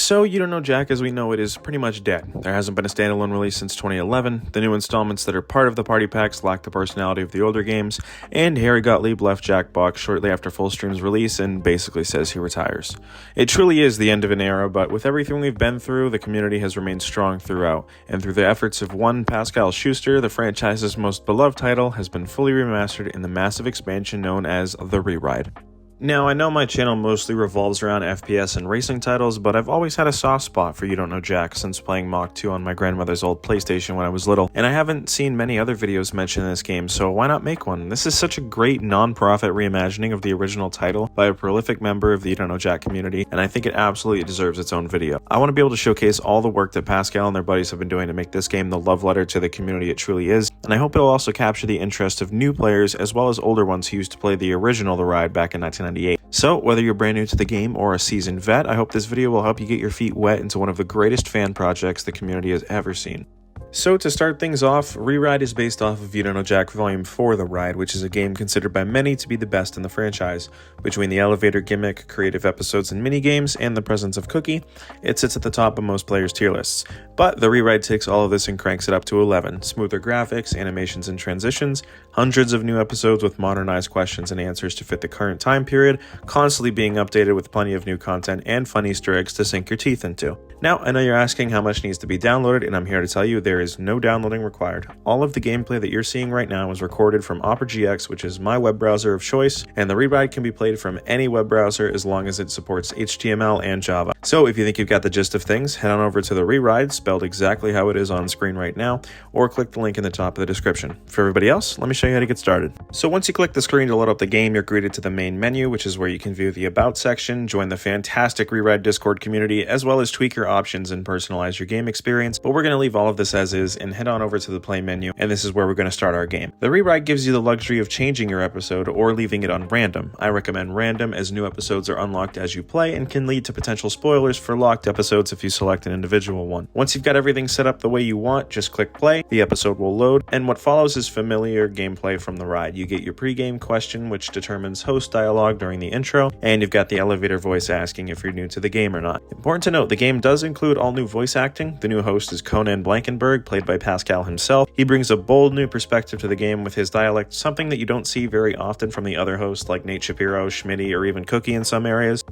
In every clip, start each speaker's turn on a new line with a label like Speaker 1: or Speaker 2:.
Speaker 1: So, You Don't Know Jack as we know it is pretty much dead. There hasn't been a standalone release since 2011, the new installments that are part of the party packs lack the personality of the older games, and Harry Gottlieb left Jackbox shortly after Fullstream's release and basically says he retires. It truly is the end of an era, but with everything we've been through, the community has remained strong throughout, and through the efforts of one Pascal Schuster, the franchise's most beloved title has been fully remastered in the massive expansion known as The Re-Ride. Now, I know my channel mostly revolves around FPS and racing titles, but I've always had a soft spot for You Don't Know Jack since playing Mach 2 on my grandmother's old PlayStation when I was little, and I haven't seen many other videos mention this game, so why not make one? This is such a great non-profit reimagining of the original title by a prolific member of the You Don't Know Jack community, and I think it absolutely deserves its own video. I want to be able to showcase all the work that Pascal and their buddies have been doing to make this game the love letter to the community it truly is, and I hope it'll also capture the interest of new players as well as older ones who used to play the original The Ride back in 1998. So, whether you're brand new to the game or a seasoned vet, I hope this video will help you get your feet wet into one of the greatest fan projects the community has ever seen. So to start things off, Re-Ride is based off of You Don't Know Jack Volume 4 The Ride, which is a game considered by many to be the best in the franchise. Between the elevator gimmick, creative episodes and minigames, and the presence of Cookie, it sits at the top of most players' tier lists. But the Re-Ride takes all of this and cranks it up to 11. Smoother graphics, animations and transitions, hundreds of new episodes with modernized questions and answers to fit the current time period, constantly being updated with plenty of new content and fun Easter eggs to sink your teeth into. Now, I know you're asking how much needs to be downloaded, and I'm here to tell you there is no downloading required. All of the gameplay that you're seeing right now is recorded from Opera GX, which is my web browser of choice, and the Re-Ride can be played from any web browser as long as it supports HTML and Java. So if you think you've got the gist of things, head on over to the Re-Ride, spelled exactly how it is on screen right now, or click the link in the top of the description. For everybody else, let me show you how to get started. So once you click the screen to load up the game, you're greeted to the main menu, which is where you can view the About section, join the fantastic Re-Ride Discord community, as well as tweak your options and personalize your game experience, but we're going to leave all of this as is and head on over to the play menu, and this is where we're going to start our game. The Re-Ride gives you the luxury of changing your episode or leaving it on random. I recommend random as new episodes are unlocked as you play and can lead to potential spoilers for locked episodes if you select an individual one. Once you've got everything set up the way you want, just click play, the episode will load, and what follows is familiar gameplay from the ride. You get your pre-game question, which determines host dialogue during the intro, and you've got the elevator voice asking if you're new to the game or not. Important to note, the game does include all new voice acting. The new host is Conan Blankenberg, played by Pascal himself. He brings a bold new perspective to the game with his dialect, something that you don't see very often from the other hosts like Nate Shapiro, Schmitty, or even Cookie in some areas.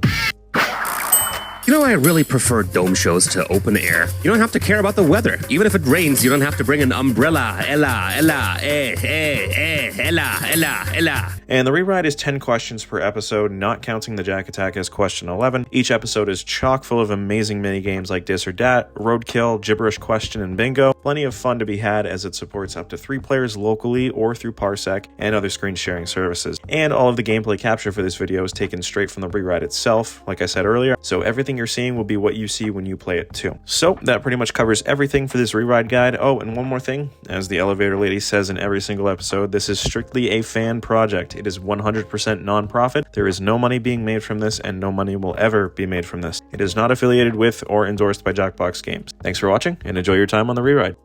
Speaker 2: You know, I really prefer dome shows to open air. You don't have to care about the weather. Even if it rains, you don't have to bring an umbrella. Ella.
Speaker 1: And the Re-Ride is 10 questions per episode, not counting the Jack Attack as question 11. Each episode is chock full of amazing minigames like Dis or Dat, Roadkill, Gibberish Question, and Bingo. Plenty of fun to be had as it supports up to 3 players locally or through Parsec and other screen sharing services. And all of the gameplay capture for this video is taken straight from the Re-Ride itself, like I said earlier, so everything you're seeing will be what you see when you play it too. So that pretty much covers everything for this Re-Ride guide. Oh, and one more thing, as the elevator lady says in every single episode, this is strictly a fan project. It is 100% non-profit. There is no money being made from this, and no money will ever be made from this. It is not affiliated with or endorsed by Jackbox Games. Thanks for watching, and enjoy your time on the Re-Ride.